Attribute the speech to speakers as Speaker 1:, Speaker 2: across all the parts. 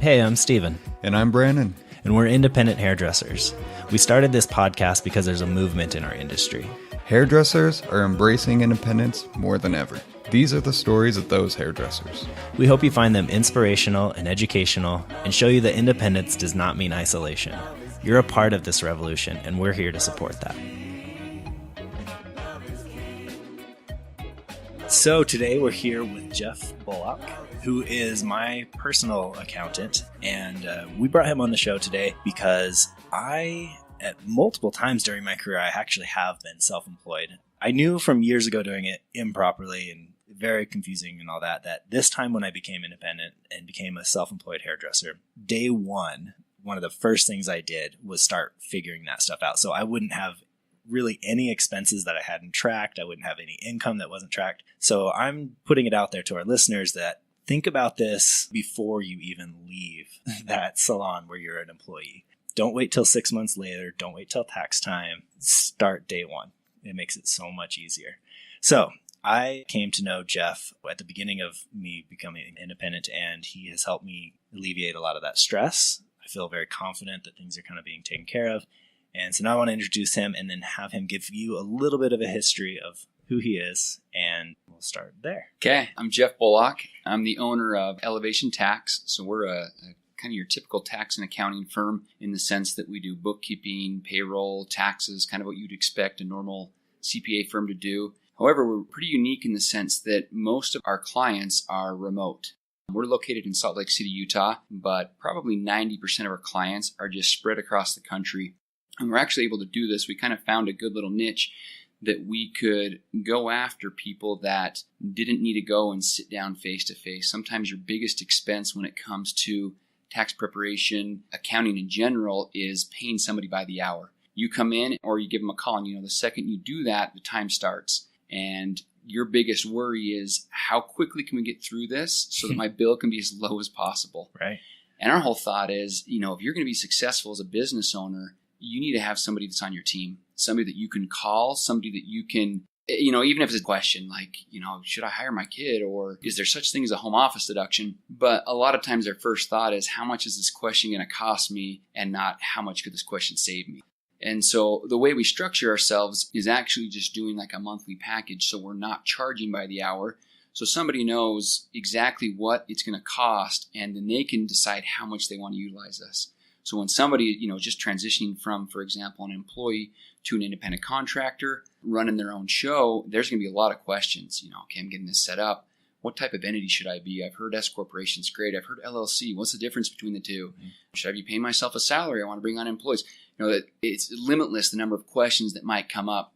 Speaker 1: Hey, I'm Steven.
Speaker 2: And I'm Brandon.
Speaker 1: And we're independent hairdressers. We started this podcast because there's a movement in our industry.
Speaker 2: Hairdressers are embracing independence more than ever. These are the stories of those hairdressers.
Speaker 1: We hope you find them inspirational and educational and show you that independence does not mean isolation. You're a part of this revolution, and we're here to support that. So today we're here with Jeff Bullock, who is my personal accountant, and we brought him on the show today because at multiple times during my career, I actually have been self-employed. I knew from years ago doing it improperly and very confusing and all that this time when I became independent and became a self-employed hairdresser, day one of the first things I did was start figuring that stuff out. So I wouldn't have really any expenses that I hadn't tracked. I wouldn't have any income that wasn't tracked. So I'm putting it out there to our listeners that think about this before you even leave that salon where you're an employee. Don't wait till 6 months later. Don't wait till tax time. Start day one. It makes it so much easier. So I came to know Jeff at the beginning of me becoming independent, and he has helped me alleviate a lot of that stress. I feel very confident that things are kind of being taken care of. And so now I want to introduce him and then have him give you a little bit of a history of who he is, and we'll start there.
Speaker 3: Okay, I'm Jeff Bullock. I'm the owner of Elevation Tax. So we're a kind of your typical tax and accounting firm in the sense that we do bookkeeping, payroll, taxes, kind of what you'd expect a normal CPA firm to do. However, we're pretty unique in the sense that most of our clients are remote. We're located in Salt Lake City, Utah, but probably 90% of our clients are just spread across the country. And we're actually able to do this. We kind of found a good little niche that we could go after people that didn't need to go and sit down face to face. Sometimes your biggest expense when it comes to tax preparation, accounting in general, is paying somebody by the hour. You come in or you give them a call, and the second you do that, the time starts. And your biggest worry is how quickly can we get through this so that my bill can be as low as possible.
Speaker 1: Right.
Speaker 3: And our whole thought is, if you're going to be successful as a business owner, you need to have somebody that's on your team, somebody that you can call, somebody that you can, even if it's a question like, should I hire my kid, or is there such thing as a home office deduction? But a lot of times their first thought is, how much is this question going to cost me, and not how much could this question save me? And so the way we structure ourselves is actually just doing like a monthly package. So we're not charging by the hour. So somebody knows exactly what it's going to cost, and then they can decide how much they want to utilize us. So when somebody, just transitioning from, for example, an employee to an independent contractor, running their own show, there's going to be a lot of questions. Okay, I'm getting this set up. What type of entity should I be? I've heard S corporation's great. I've heard LLC. What's the difference between the two? Mm-hmm. Should I be paying myself a salary? I want to bring on employees. That it's limitless, the number of questions that might come up.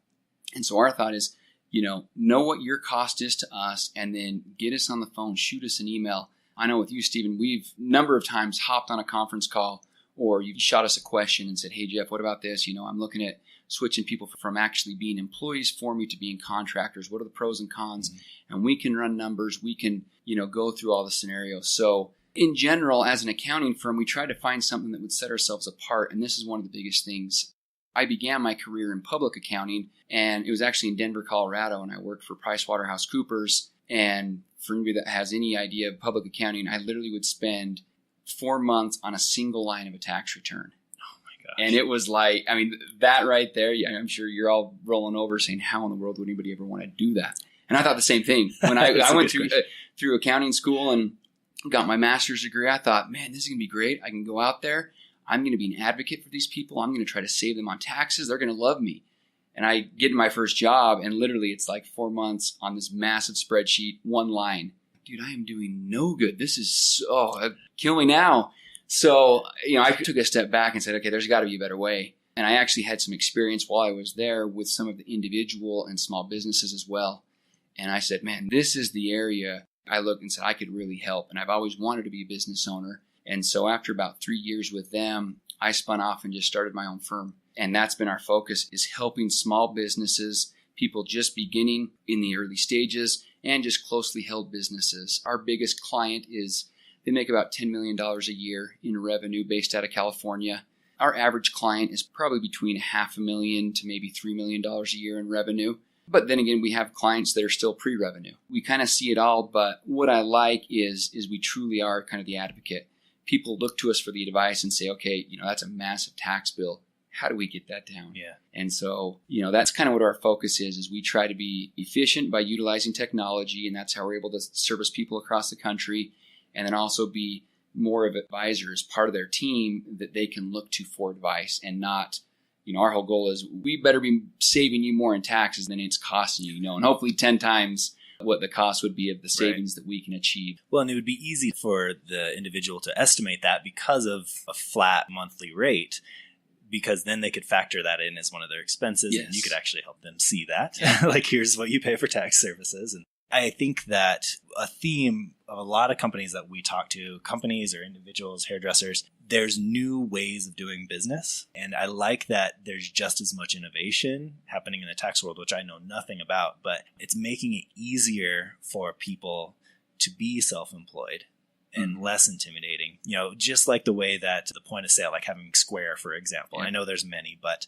Speaker 3: And so our thought is, know what your cost is to us, and then get us on the phone, shoot us an email. I know with you, Stephen, we've a number of times hopped on a conference call, or you shot us a question and said, hey, Jeff, what about this? I'm looking at switching people from actually being employees for me to being contractors. What are the pros and cons? Mm-hmm. And we can run numbers. We can, go through all the scenarios. So in general, as an accounting firm, we try to find something that would set ourselves apart. And this is one of the biggest things. I began my career in public accounting, and it was actually in Denver, Colorado, and I worked for PricewaterhouseCoopers. And for anybody that has any idea of public accounting, I literally would spend 4 months on a single line of a tax return.
Speaker 1: Oh my gosh.
Speaker 3: And it was like, that right there, I'm sure you're all rolling over saying, how in the world would anybody ever want to do that? And I thought the same thing. When I went through accounting school and got my master's degree, I thought, man, this is going to be great. I can go out there. I'm going to be an advocate for these people. I'm going to try to save them on taxes. They're going to love me. And I get in my first job, and literally it's like 4 months on this massive spreadsheet, one line. Dude, I am doing no good. This is kill me now. So, I took a step back and said, okay, there's got to be a better way. And I actually had some experience while I was there with some of the individual and small businesses as well. And I said, man, this is the area. I looked and said, I could really help. And I've always wanted to be a business owner. And so after about 3 years with them, I spun off and just started my own firm. And that's been our focus, is helping small businesses, people just beginning in the early stages, and just closely held businesses. Our biggest client they make about $10 million a year in revenue based out of California. Our average client is probably between $500,000 to maybe $3 million a year in revenue. But then again, we have clients that are still pre-revenue. We kind of see it all, but what I like is we truly are kind of the advocate. people look to us for the advice and say, okay, that's a massive tax bill. How do we get that down?
Speaker 1: Yeah.
Speaker 3: And so, that's kind of what our focus is we try to be efficient by utilizing technology, and that's how we're able to service people across the country, and then also be more of an advisor as part of their team that they can look to for advice, and not, our whole goal is we better be saving you more in taxes than it's costing you, and hopefully 10 times what the cost would be of the savings that we can achieve.
Speaker 1: Well, and it would be easy for the individual to estimate that because of a flat monthly rate, because then they could factor that in as one of their expenses.
Speaker 3: Yes.
Speaker 1: And you could actually help them see that. Like, here's what you pay for tax services. And I think that a theme of a lot of companies that we talk to, companies or individuals, hairdressers, there's new ways of doing business. And I like that there's just as much innovation happening in the tax world, which I know nothing about, but it's making it easier for people to be self-employed and less intimidating. Just like the way that the point of sale, like having Square, for example. I know there's many, but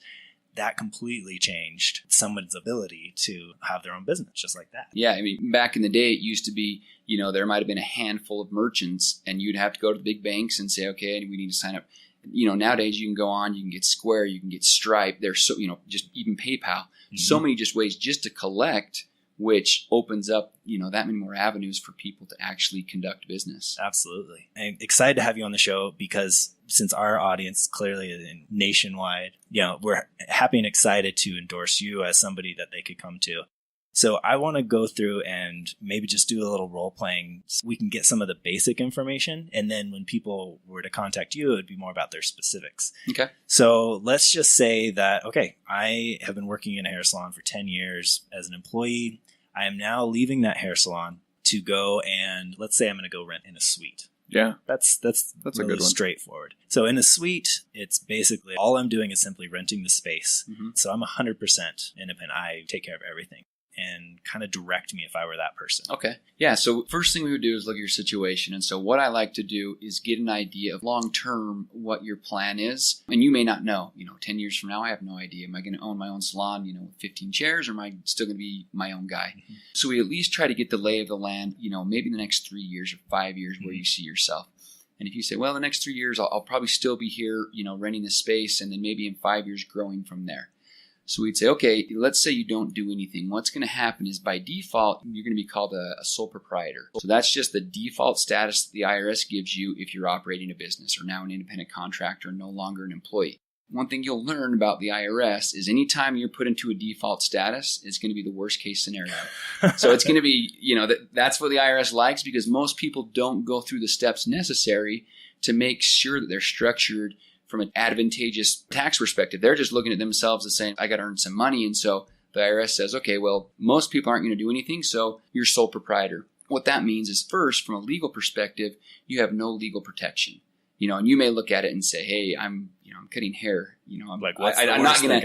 Speaker 1: that completely changed someone's ability to have their own business just like that.
Speaker 3: Yeah. I mean, back in the day, it used to be, there might have been a handful of merchants, and you'd have to go to the big banks and say, okay, we need to sign up. Nowadays you can go on, you can get Square, you can get Stripe. There's so, just even PayPal, so many just ways just to collect, which opens up, that many more avenues for people to actually conduct business.
Speaker 1: Absolutely. I'm excited to have you on the show because since our audience clearly is nationwide, we're happy and excited to endorse you as somebody that they could come to. So I want to go through and maybe just do a little role playing so we can get some of the basic information. And then when people were to contact you, it would be more about their specifics.
Speaker 3: Okay.
Speaker 1: So let's just say that, okay, I have been working in a hair salon for 10 years as an employee. I am now leaving that hair salon to go and let's say I'm going to go rent in a suite.
Speaker 2: Yeah.
Speaker 1: That's
Speaker 2: a
Speaker 1: really
Speaker 2: good one.
Speaker 1: straightforward. So in a suite, it's basically all I'm doing is simply renting the space.
Speaker 3: Mm-hmm.
Speaker 1: So I'm 100% independent. I take care of everything and kind of direct me if I were that person.
Speaker 3: Okay. Yeah. So first thing we would do is look at your situation. And so what I like to do is get an idea of long-term what your plan is. And you may not know, 10 years from now, I have no idea. Am I going to own my own salon, with 15 chairs, or am I still going to be my own guy? Mm-hmm. So we at least try to get the lay of the land, maybe the next 3 years or 5 years where you see yourself. And if you say, well, the next 3 years, I'll probably still be here, renting the space, and then maybe in 5 years growing from there. So we'd say, okay, let's say you don't do anything. What's going to happen is by default, you're going to be called a sole proprietor. So that's just the default status that the IRS gives you if you're operating a business or now an independent contractor, no longer an employee. One thing you'll learn about the IRS is anytime you're put into a default status, it's going to be the worst case scenario. So it's going to be, that's what the IRS likes, because most people don't go through the steps necessary to make sure that they're structured from an advantageous tax perspective. They're just looking at themselves and saying, I got to earn some money. And so the IRS says, okay, well, most people aren't going to do anything, so you're sole proprietor. What that means is, first, from a legal perspective, you have no legal protection. And you may look at it and say, hey, I'm cutting hair. I'm
Speaker 1: like,
Speaker 3: I'm not going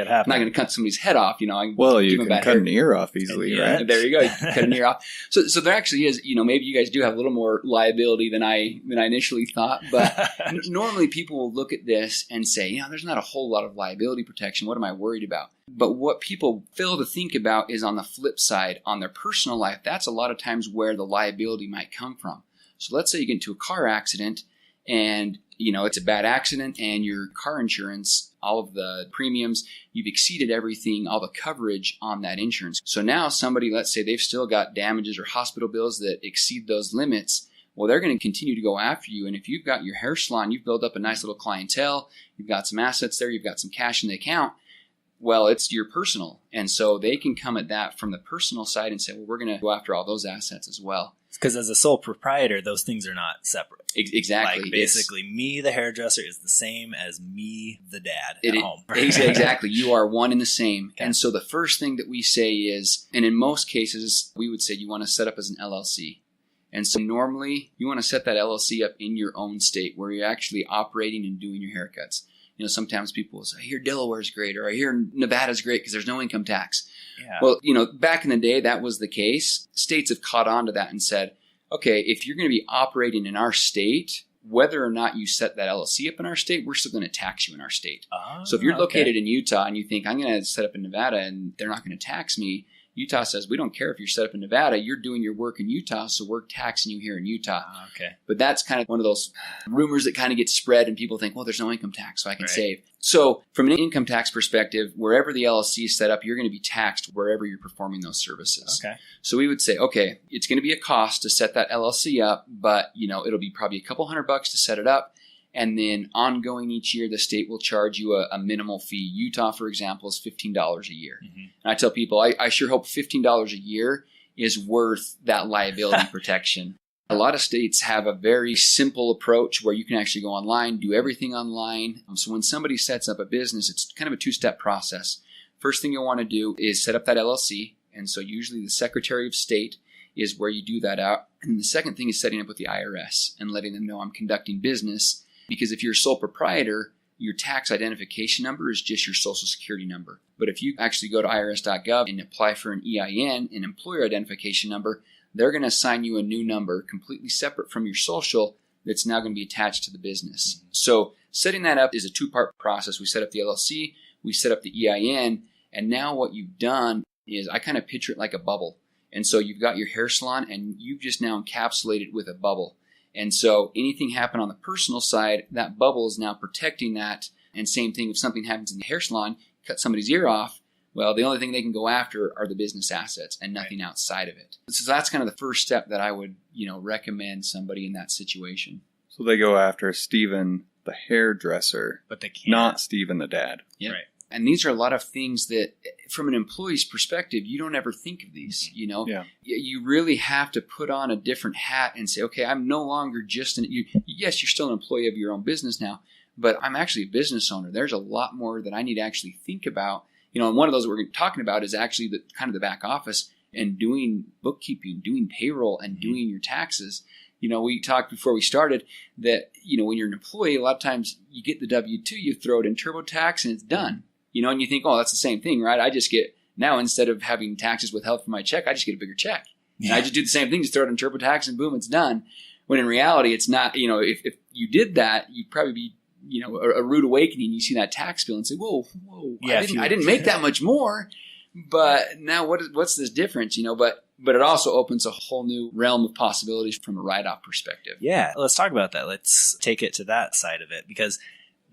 Speaker 3: to cut somebody's head off. You can
Speaker 2: cut an ear off easily, right?
Speaker 3: There you go. You can cut an ear off. So there actually is, maybe you guys do have a little more liability than I initially thought. But normally people will look at this and say, there's not a whole lot of liability protection. What am I worried about? But what people fail to think about is on the flip side, on their personal life, that's a lot of times where the liability might come from. So let's say you get into a car accident and it's a bad accident, and your car insurance, all of the premiums, you've exceeded everything, all the coverage on that insurance. So now somebody, let's say they've still got damages or hospital bills that exceed those limits. Well, they're going to continue to go after you. And if you've got your hair salon, you've built up a nice little clientele, you've got some assets there, you've got some cash in the account, well, it's your personal. And so they can come at that from the personal side and say, well, we're going to go after all those assets as well.
Speaker 1: Because as a sole proprietor, those things are not separate.
Speaker 3: Exactly.
Speaker 1: Like basically, me, the hairdresser, is the same as me, the dad, at home.
Speaker 3: Exactly. You are one and the same. Okay. And so the first thing that we say is, and in most cases, we would say you want to set up as an LLC. And so normally, you want to set that LLC up in your own state where you're actually operating and doing your haircuts. Sometimes people will say, I hear Delaware's great, or I hear Nevada's great because there's no income tax.
Speaker 1: Yeah.
Speaker 3: Well, back in the day, that was the case. States have caught on to that and said, okay, if you're going to be operating in our state, whether or not you set that LLC up in our state, we're still going to tax you in our state. So if you're located in Utah and you think, I'm going to set up in Nevada and they're not going to tax me, Utah says, we don't care if you're set up in Nevada. You're doing your work in Utah, so we're taxing you here in Utah.
Speaker 1: Okay.
Speaker 3: But that's kind of one of those rumors that kind of get spread, and people think, well, there's no income tax, so I can
Speaker 1: Right.
Speaker 3: save. So from an income tax perspective, wherever the LLC is set up, you're going to be taxed wherever you're performing those services.
Speaker 1: Okay.
Speaker 3: So we would say, okay, it's going to be a cost to set that LLC up, but it'll be probably a couple $100 to set it up. And then ongoing each year, the state will charge you a minimal fee. Utah, for example, is $15 a year.
Speaker 1: Mm-hmm.
Speaker 3: And I tell people, I sure hope $15 a year is worth that liability protection. A lot of states have a very simple approach where you can actually go online, do everything online. So when somebody sets up a business, it's kind of a two-step process. First thing you'll want to do is set up that LLC. And so usually the Secretary of State is where you do that out. And the second thing is setting up with the IRS and letting them know I'm conducting business. Because if you're a sole proprietor, your tax identification number is just your social security number. But if you actually go to irs.gov and apply for an EIN, an employer identification number, they're going to assign you a new number completely separate from your social that's now going to be attached to the business. Mm-hmm. So setting that up is a two-part process. We set up the LLC, we set up the EIN, and now what you've done is I kind of picture it like a bubble. And so you've got your hair salon and you've just now encapsulated with a bubble. And so anything happen on the personal side, that bubble is now protecting that. And same thing, if something happens in the hair salon, cut somebody's ear off, well, the only thing they can go after are the business assets and nothing outside of it. So that's kind of the first step that I would, recommend somebody in that situation.
Speaker 2: So they go after Steven the hairdresser,
Speaker 1: but they can't.
Speaker 2: not Steven the dad.
Speaker 3: Yeah.
Speaker 1: Right.
Speaker 3: And these are a lot of things that, from an employee's perspective, you don't ever think of these,
Speaker 2: Yeah.
Speaker 3: You really have to put on a different hat and say, okay, I'm no longer just yes, you're still an employee of your own business now, but I'm actually a business owner. There's a lot more that I need to actually think about. And one of those that we're talking about is actually the kind of the back office and doing bookkeeping, doing payroll, and doing your taxes. We talked before we started that, when you're an employee, a lot of times you get the W-2, you throw it in TurboTax, and it's done. And you think, oh, that's the same thing, right? I just get, now instead of having taxes withheld from my check, I just get a bigger check. Yeah. And I just do the same thing, just throw it in TurboTax and boom, it's done. When in reality, it's not, if you did that, you'd probably be, a rude awakening. You see that tax bill and say, whoa,
Speaker 1: yeah,
Speaker 3: I didn't make that much more. But now what's this difference, But it also opens a whole new realm of possibilities from a write-off perspective.
Speaker 1: Yeah, let's talk about that. Let's take it to that side of it, because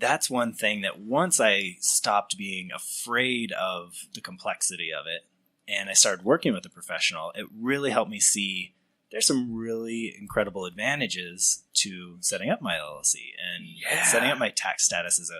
Speaker 1: that's one thing that once I stopped being afraid of the complexity of it and I started working with a professional, it really helped me see there's some really incredible advantages to setting up my LLC and setting up my tax status as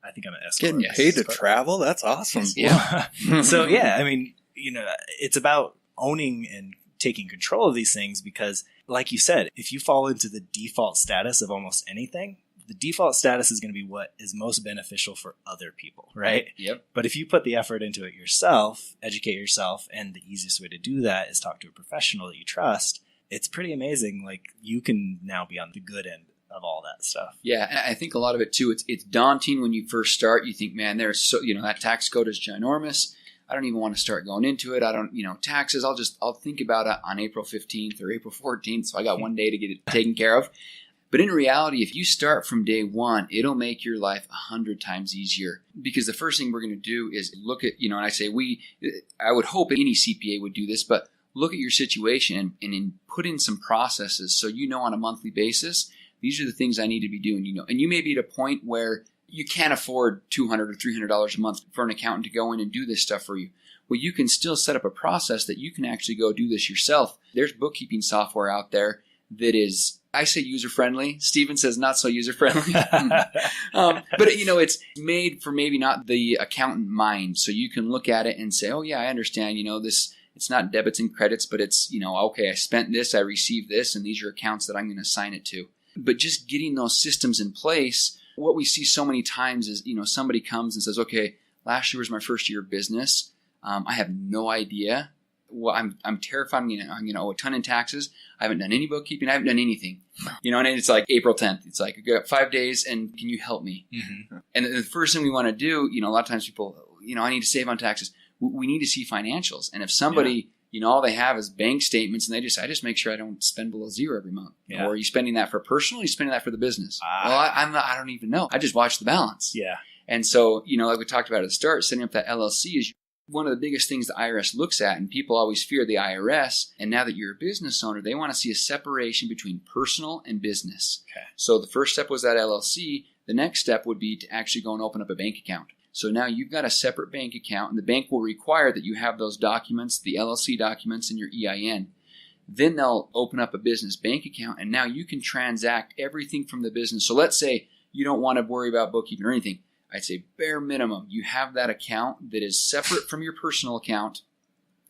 Speaker 1: I think I'm an S corp.
Speaker 2: Getting paid to travel? That's awesome.
Speaker 3: Yeah.
Speaker 1: So, yeah, I mean, it's about owning and taking control of these things because, like you said, if you fall into the default status of almost anything, the default status is going to be what is most beneficial for other people, right?
Speaker 3: Yep.
Speaker 1: But if you put the effort into it yourself, educate yourself, and the easiest way to do that is talk to a professional that you trust, it's pretty amazing. Like, you can now be on the good end of all that stuff.
Speaker 3: Yeah, and I think a lot of it too, it's daunting when you first start. You think, man, there's so, that tax code is ginormous. I don't even want to start going into it. I don't, taxes, I'll think about it on April 15th or April 14th. So I got one day to get it taken care of. But in reality, if you start from day one, it'll make your life 100 times easier. Because the first thing we're going to do is look at, and I say I would hope any CPA would do this, but look at your situation and put in some processes so on a monthly basis, these are the things I need to be doing. And you may be at a point where you can't afford $200 or $300 a month for an accountant to go in and do this stuff for you. Well, you can still set up a process that you can actually go do this yourself. There's bookkeeping software out there that is, I say user-friendly. Steven says not so user-friendly. But, it's made for maybe not the accountant mind. So you can look at it and say, oh, yeah, I understand, this, it's not debits and credits, but it's, okay, I spent this, I received this, and these are accounts that I'm going to assign it to. But just getting those systems in place, what we see so many times is, somebody comes and says, okay, last year was my first year of business. I have no idea. Well, I'm terrified. I'm going to owe a ton in taxes. I haven't done any bookkeeping. I haven't done anything. And it's like April 10th. It's like, I got 5 days, and can you help me? Mm-hmm. And the first thing we want to do, a lot of times people, I need to save on taxes. We need to see financials. And if somebody, all they have is bank statements, and I just make sure I don't spend below zero every month. Yeah. Or are you spending that for personal? Or are you spending that for the business? Well, I don't even know. I just watch the balance.
Speaker 1: Yeah.
Speaker 3: And so, like we talked about at the start, setting up that LLC is One of the biggest things the IRS looks at, and people always fear the IRS, and now that you're a business owner, they want to see a separation between personal and business.
Speaker 1: Okay.
Speaker 3: So the first step was that LLC. The next step would be to actually go and open up a bank account. So now you've got a separate bank account, and the bank will require that you have those documents, the LLC documents, and your EIN. Then they'll open up a business bank account, and now you can transact everything from the business. So let's say you don't want to worry about bookkeeping or anything. I'd say bare minimum, you have that account that is separate from your personal account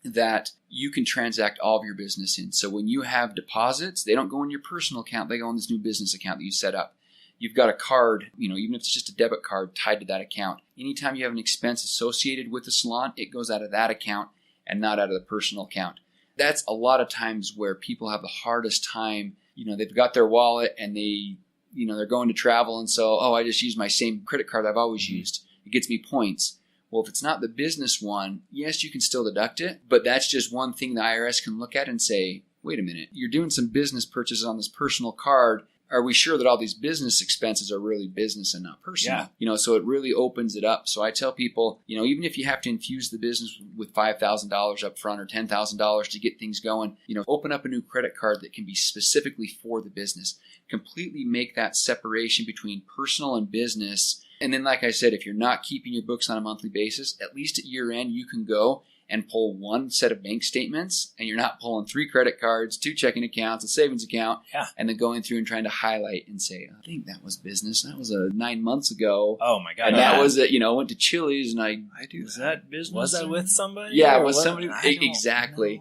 Speaker 3: that you can transact all of your business in. So when you have deposits, they don't go in your personal account, they go in this new business account that you set up. You've got a card, even if it's just a debit card tied to that account. Anytime you have an expense associated with the salon, it goes out of that account and not out of the personal account. That's a lot of times where people have the hardest time. They've got their wallet and they're going to travel, and so, I just use my same credit card I've always used. It gets me points. Well, if it's not the business one, yes, you can still deduct it, but that's just one thing the IRS can look at and say, wait a minute, you're doing some business purchases on this personal card. Are we sure that all these business expenses are really business and not personal?
Speaker 1: Yeah.
Speaker 3: So it really opens it up. So I tell people, even if you have to infuse the business with $5,000 up front or $10,000 to get things going, open up a new credit card that can be specifically for the business. Completely make that separation between personal and business. And then, like I said, if you're not keeping your books on a monthly basis, at least at year end, you can go and pull one set of bank statements, and you're not pulling 3 credit cards, 2 checking accounts, a savings account, and then going through and trying to highlight and say, I think that was business. That was 9 months ago.
Speaker 1: Oh my God.
Speaker 3: And that was it. I went to Chili's and I do
Speaker 1: Was that business? Was I with somebody?
Speaker 3: Yeah, was somebody. Exactly.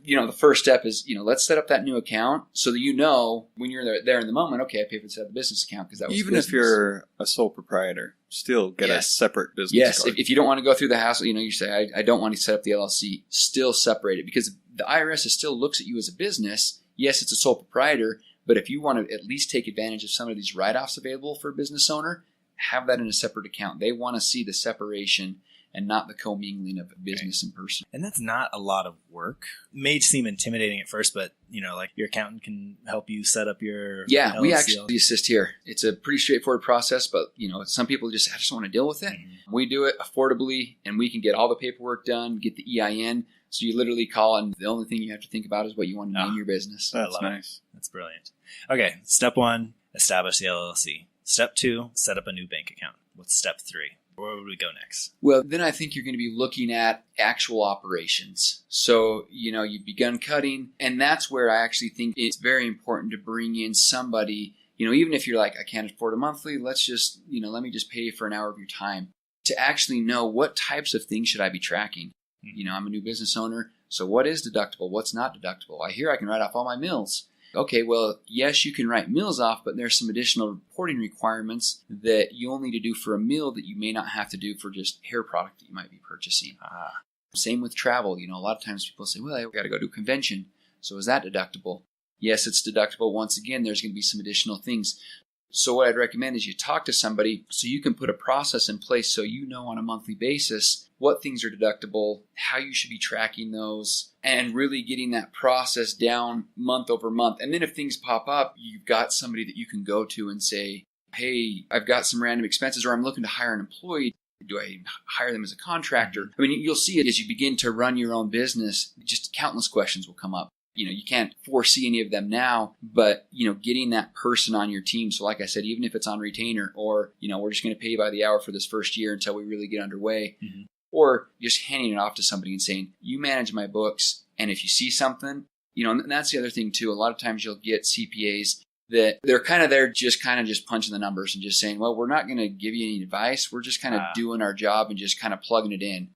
Speaker 3: The first step is, let's set up that new account so that when you're there in the moment, okay, I pay for the business account because that was
Speaker 2: Even
Speaker 3: business.
Speaker 2: if you're a sole proprietor, still get a separate business
Speaker 3: Yes,
Speaker 2: card.
Speaker 3: if you don't want to go through the hassle, you say, I don't want to set up the LLC, still separate it because the IRS still looks at you as a business. Yes, it's a sole proprietor, but if you want to at least take advantage of some of these write-offs available for a business owner, have that in a separate account. They want to see the separation and not the commingling of business and personal.
Speaker 1: And that's not a lot of work. It may seem intimidating at first, but like your accountant can help you set up your LLC.
Speaker 3: We actually assist here. It's a pretty straightforward process, but some people I just don't want to deal with it. Mm-hmm. We do it affordably, and we can get all the paperwork done, get the EIN. So you literally call, and the only thing you have to think about is what you want to name your business.
Speaker 2: That's nice.
Speaker 1: That's brilliant. Okay, step 1, establish the LLC. Step 2, set up a new bank account. What's step 3? Where would we go next?
Speaker 3: Well, then I think you're going to be looking at actual operations. So, you've begun cutting, and that's where I actually think it's very important to bring in somebody, even if you're like, I can't afford a monthly, let's just, let me just pay you for an hour of your time to actually know what types of things should I be tracking. I'm a new business owner. So what is deductible? What's not deductible? I hear I can write off all my meals. Okay, well, yes, you can write meals off, but there's some additional reporting requirements that you'll need to do for a meal that you may not have to do for just hair product that you might be purchasing. Same with travel. A lot of times people say, well, I've got to go to a convention. So is that deductible? Yes, it's deductible. Once again, there's going to be some additional things. So what I'd recommend is you talk to somebody so you can put a process in place so on a monthly basis what things are deductible, how you should be tracking those, and really getting that process down month over month. And then if things pop up, you've got somebody that you can go to and say, hey, I've got some random expenses, or I'm looking to hire an employee. Do I hire them as a contractor? I mean, you'll see it as you begin to run your own business. Just countless questions will come up. You can't foresee any of them now, but, getting that person on your team. So like I said, even if it's on retainer or, we're just going to pay you by the hour for this first year until we really get underway, or just handing it off to somebody and saying, you manage my books. And if you see something, and that's the other thing too. A lot of times you'll get CPAs that they're kind of there just punching the numbers and just saying, well, we're not going to give you any advice. We're just kind of doing our job and just kind of plugging it in.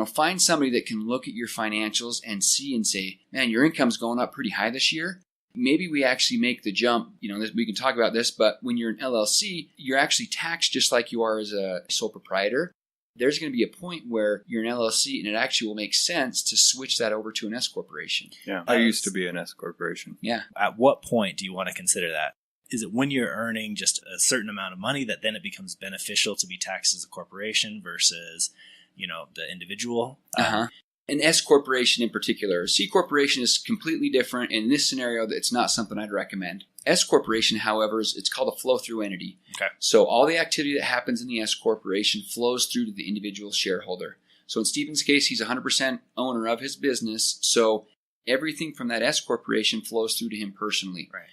Speaker 3: Find somebody that can look at your financials and see and say, man, your income's going up pretty high this year. Maybe we actually make the jump. We can talk about this, but when you're an LLC, you're actually taxed just like you are as a sole proprietor. There's going to be a point where you're an LLC and it actually will make sense to switch that over to an S corporation.
Speaker 2: Yeah, I used to be an S corporation.
Speaker 3: Yeah.
Speaker 1: At what point do you want to consider that? Is it when you're earning just a certain amount of money that then it becomes beneficial to be taxed as a corporation versus the individual?
Speaker 3: An S corporation in particular. A C corporation is completely different. In this scenario, it's not something I'd recommend. S corporation, however, it's called a flow-through entity.
Speaker 1: Okay.
Speaker 3: So all the activity that happens in the S corporation flows through to the individual shareholder. So in Stephen's case, he's 100% owner of his business. So everything from that S corporation flows through to him personally.
Speaker 1: Right.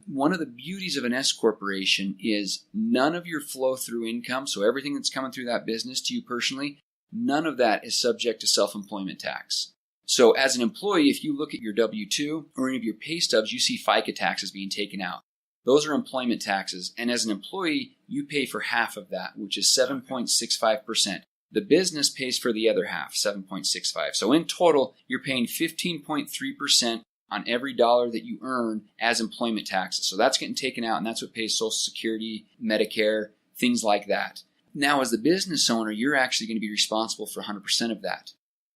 Speaker 3: One of the beauties of an S corporation is none of your flow through income, so everything that's coming through that business to you personally, none of that is subject to self-employment tax. So as an employee, if you look at your W-2 or any of your pay stubs, you see FICA taxes being taken out. Those are employment taxes. And as an employee, you pay for half of that, which is 7.65%. The business pays for the other half, 7.65. So in total, you're paying 15.3% on every dollar that you earn as employment taxes. So that's getting taken out, and that's what pays Social Security, Medicare, things like that. Now, as the business owner, you're actually going to be responsible for 100% of that.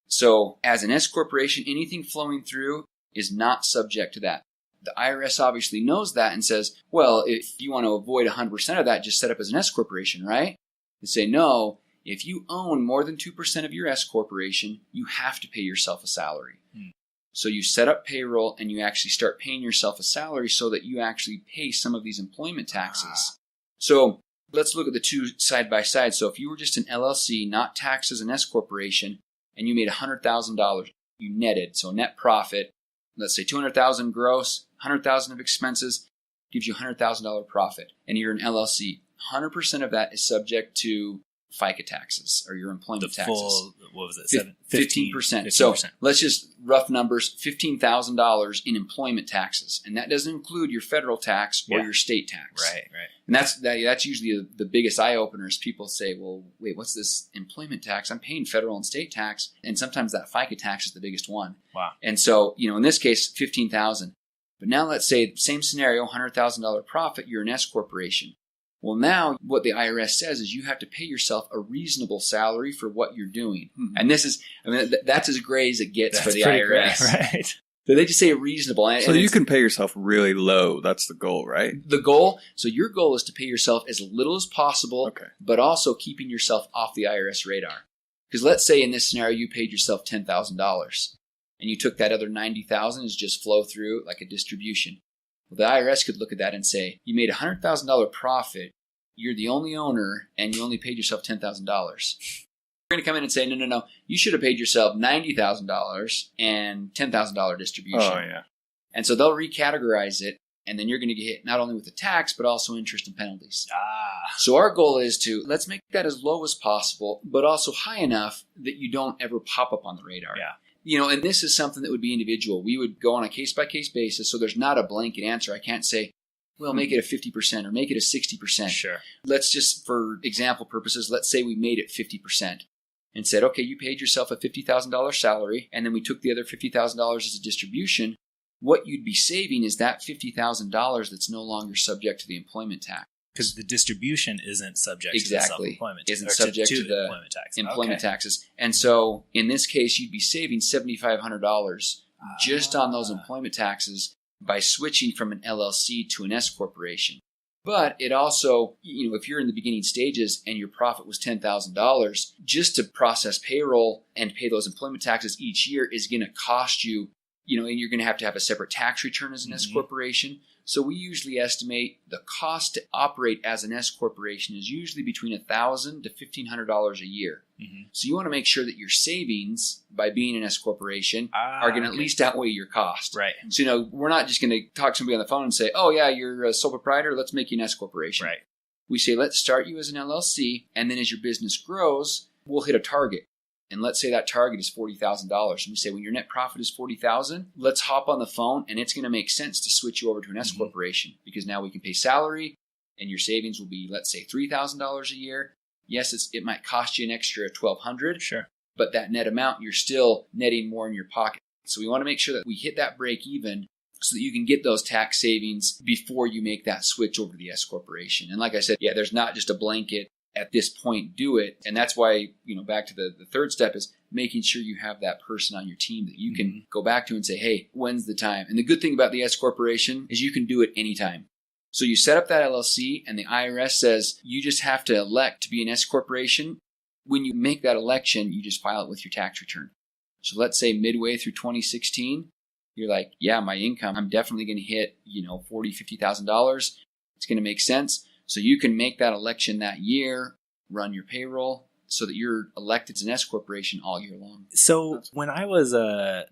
Speaker 3: So as an S corporation, anything flowing through is not subject to that. The IRS obviously knows that and says, well, if you want to avoid 100% of that, just set up as an S corporation, right? They say, no, if you own more than 2% of your S corporation, you have to pay yourself a salary. So you set up payroll and you actually start paying yourself a salary so that you actually pay some of these employment taxes. So let's look at the two side by side. So if you were just an LLC, not taxed as an S corporation, and you made $100,000, you netted, so net profit, let's say $200,000 gross, $100,000 of expenses, gives you $100,000 profit, and you're an LLC. 100% of that is subject to FICA taxes or your employment taxes.
Speaker 1: Full, what was it?
Speaker 3: 15%. So let's just rough numbers, $15,000 in employment taxes. And that doesn't include your federal tax or your state tax.
Speaker 1: Right.
Speaker 3: And that's usually the biggest eye opener is people say, well, wait, what's this employment tax? I'm paying federal and state tax. And sometimes that FICA tax is the biggest one.
Speaker 1: Wow.
Speaker 3: And so, in this case, $15,000. But now let's say same scenario, $100,000 profit, you're an S corporation. Well, now what the IRS says is you have to pay yourself a reasonable salary for what you're doing. Mm-hmm. And this is, that's as gray as it gets for the IRS.
Speaker 1: Gray, right.
Speaker 3: So they just say reasonable.
Speaker 2: So you can pay yourself really low. That's the goal, right?
Speaker 3: The goal. So your goal is to pay yourself as little as possible, but also keeping yourself off the IRS radar. Because let's say in this scenario, you paid yourself $10,000 and you took that other $90,000 as just flow through like a distribution. Well, the IRS could look at that and say, you made a $100,000 profit, you're the only owner, and you only paid yourself $10,000. We're going to come in and say, no, you should have paid yourself $90,000 and $10,000 distribution.
Speaker 2: Oh, yeah.
Speaker 3: And so they'll recategorize it, and then you're going to get hit not only with the tax, but also interest and penalties. So our goal is to, let's make that as low as possible, but also high enough that you don't ever pop up on the radar.
Speaker 1: Yeah.
Speaker 3: And this is something that would be individual. We would go on a case-by-case basis, so there's not a blanket answer. I can't say, well, make it a 50% or make it a 60%.
Speaker 1: Sure.
Speaker 3: Let's just, for example purposes, let's say we made it 50% and said, okay, you paid yourself a $50,000 salary, and then we took the other $50,000 as a distribution. What you'd be saving is that $50,000 that's no longer subject to the employment tax.
Speaker 1: Because the distribution isn't subject to the self-employment tax.
Speaker 3: Isn't subject to the employment taxes. And so in this case, you'd be saving $7,500 just on those employment taxes by switching from an LLC to an S corporation. But it also, if you're in the beginning stages and your profit was $10,000, just to process payroll and pay those employment taxes each year is going to cost you, and you're going to have a separate tax return as an S corporation. So we usually estimate the cost to operate as an S corporation is usually between $1,000 to $1,500 a year. Mm-hmm. So you want to make sure that your savings by being an S corporation are going to at least outweigh your cost.
Speaker 1: Right.
Speaker 3: So we're not just going to talk to somebody on the phone and say, oh yeah, you're a sole proprietor, let's make you an S corporation.
Speaker 1: Right.
Speaker 3: We say, let's start you as an LLC, and then as your business grows, we'll hit a target. And let's say that target is $40,000. And we say, when your net profit is $40,000, let's hop on the phone, and it's going to make sense to switch you over to an S corporation because now we can pay salary, and your savings will be, let's say, $3,000 a year. Yes, it might cost you an extra $1,200.
Speaker 1: Sure.
Speaker 3: But that net amount, you're still netting more in your pocket. So we want to make sure that we hit that break even so that you can get those tax savings before you make that switch over to the S corporation. And like I said, there's not just a blanket at this point, do it. And that's why, back to the third step is making sure you have that person on your team that you can go back to and say, hey, when's the time? And the good thing about the S corporation is you can do it anytime. So you set up that LLC and the IRS says you just have to elect to be an S corporation. When you make that election, you just file it with your tax return. So let's say midway through 2016, you're like, yeah, my income, I'm definitely going to hit, $40,000, $50,000. It's going to make sense. So you can make that election that year, run your payroll, so that you're elected as an S corporation all year long.
Speaker 1: So when I was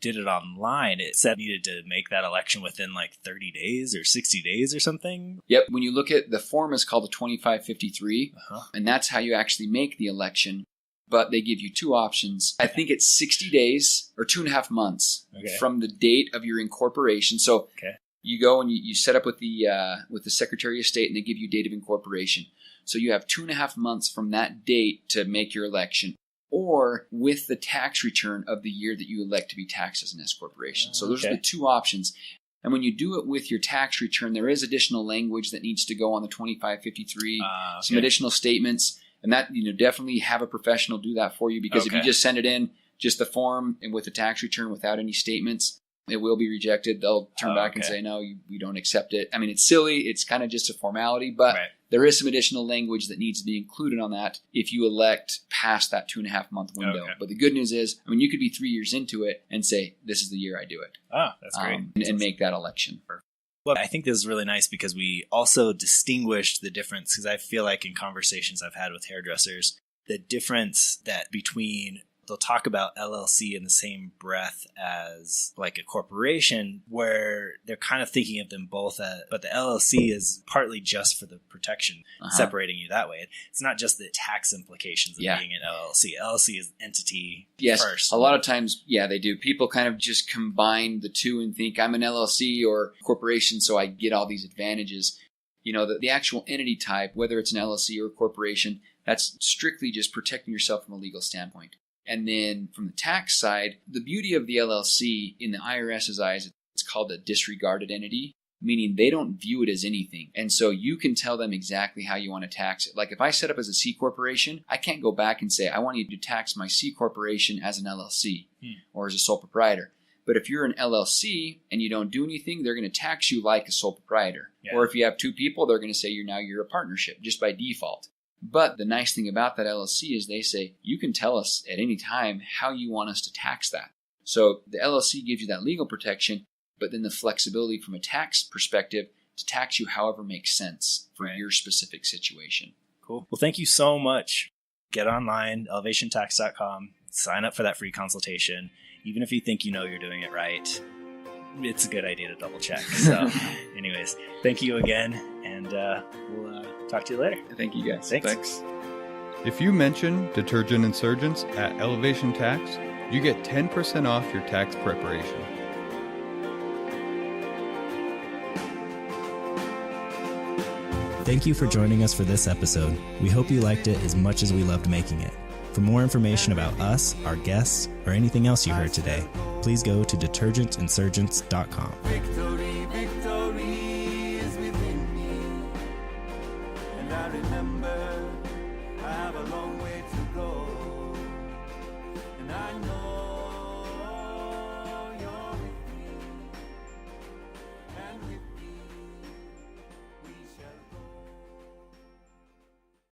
Speaker 1: did it online, it said needed to make that election within like 30 days or 60 days or something.
Speaker 3: Yep. When you look at the form, is called a 2553, and that's how you actually make the election. But they give you two options. I think it's 60 days or 2.5 months from the date of your incorporation. So you go and you set up with the Secretary of State, and they give you date of incorporation. So you have 2.5 months from that date to make your election, or with the tax return of the year that you elect to be taxed as an S corporation. So those are the two options. And when you do it with your tax return, there is additional language that needs to go on the 2553, some additional statements. And that, definitely have a professional do that for you, because if you just send it in, just the form and with the tax return without any statements, it will be rejected. They'll turn back and say, no, we don't accept it. I mean, it's silly. It's kind of just a formality, but there is some additional language that needs to be included on that if you elect past that 2.5 month window. But the good news is, you could be 3 years into it and say, this is the year I do it.
Speaker 1: Oh, that's great.
Speaker 3: And make that election.
Speaker 1: Well, I think this is really nice because we also distinguished the difference, because I feel like in conversations I've had with hairdressers, the difference that between they'll talk about LLC in the same breath as like a corporation, where they're kind of thinking of them both as, but the LLC is partly just for the protection, separating you that way. It's not just the tax implications of being an LLC. LLC is entity first.
Speaker 3: A lot of times, they do. People kind of just combine the two and think I'm an LLC or corporation, so I get all these advantages. The actual entity type, whether it's an LLC or a corporation, that's strictly just protecting yourself from a legal standpoint. And then from the tax side, the beauty of the LLC in the IRS's eyes, it's called a disregarded entity, meaning they don't view it as anything. And so you can tell them exactly how you want to tax it. Like if I set up as a C corporation, I can't go back and say, I want you to tax my C corporation as an LLC or as a sole proprietor. But if you're an LLC and you don't do anything, they're going to tax you like a sole proprietor. Or if you have two people, they're going to say you're a partnership just by default. But the nice thing about that LLC is they say, you can tell us at any time how you want us to tax that. So the LLC gives you that legal protection, but then the flexibility from a tax perspective to tax you however makes sense for your specific situation.
Speaker 1: Cool. Well, thank you so much. Get online, elevationtax.com, sign up for that free consultation. Even if you think you're doing it right, it's a good idea to double check. So anyways, thank you again, and we'll talk to you later.
Speaker 3: Thank you guys.
Speaker 1: Thanks.
Speaker 2: If you mention Detergent Insurgents at Elevation Tax, you get 10% off your tax preparation.
Speaker 4: Thank you for joining us for this episode. We hope you liked it as much as we loved making it. For more information about us, our guests, or anything else you heard today, please go to detergentinsurgents.com.
Speaker 5: Victory, victory is within me. And I remember I have a long way to go.